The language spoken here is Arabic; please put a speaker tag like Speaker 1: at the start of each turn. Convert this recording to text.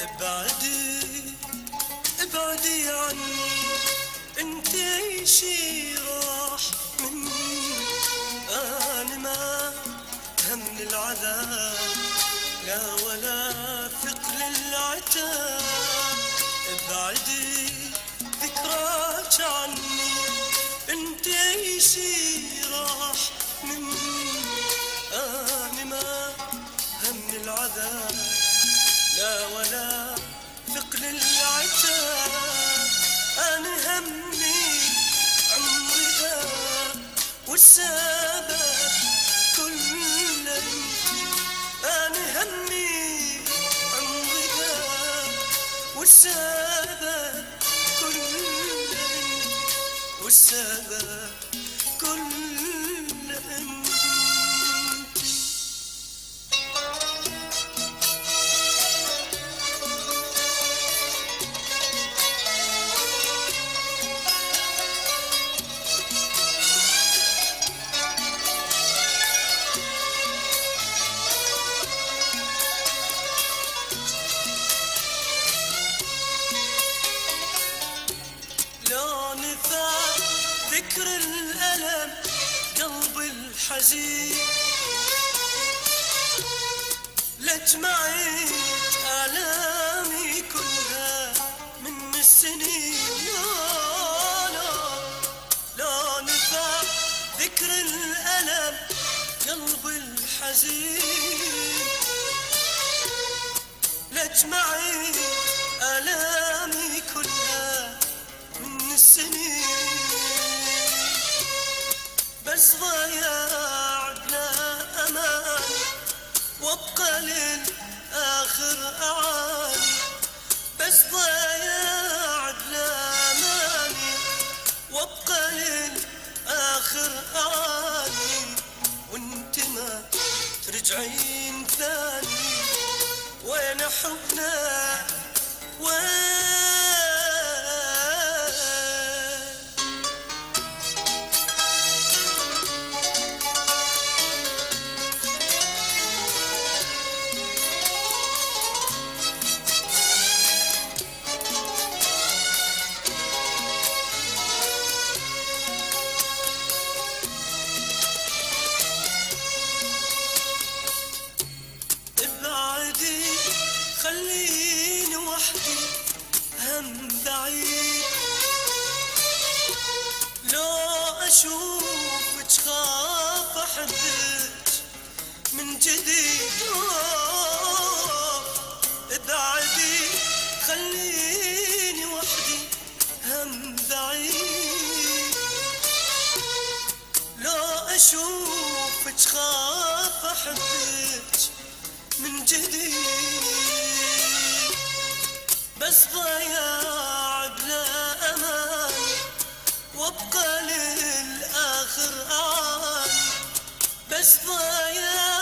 Speaker 1: ابعدي ابعدي عني، انتي شي راح مني. انا ما هم العذاب لا ولا ثقل العتاب. ابعدي ذكراك عني، انتي شي راح مني. انا ما هم العذاب لا ولا ثقل العتاب. أنا همي عمري ذا والسبب كل انتي. أنا همي عمري ذا والسبب كل انتي، والسبب كل انتي. ذكر الألم قلب الحزين، لجمعت آلامي كلها من السنين. لا نفع ذكر الألم قلب الحزين، لجمعت آلامي كلها من السنين. بس ضياع بلا أمان وابقى للآخر أعاني. بس ضياع بلا أمان وابقى للآخر أعاني. وانت ما ترجعين ثاني، وين حبنا وين؟ خليني وحدي هم بعيد، لو أشوفك خاف أحبك من جديد. ابعدي خليني وحدي هم بعيد، لو أشوفك خاف أحبك من جديد. بس ضياع بلا أمان وابقى للآخر أعاني. بس ضياع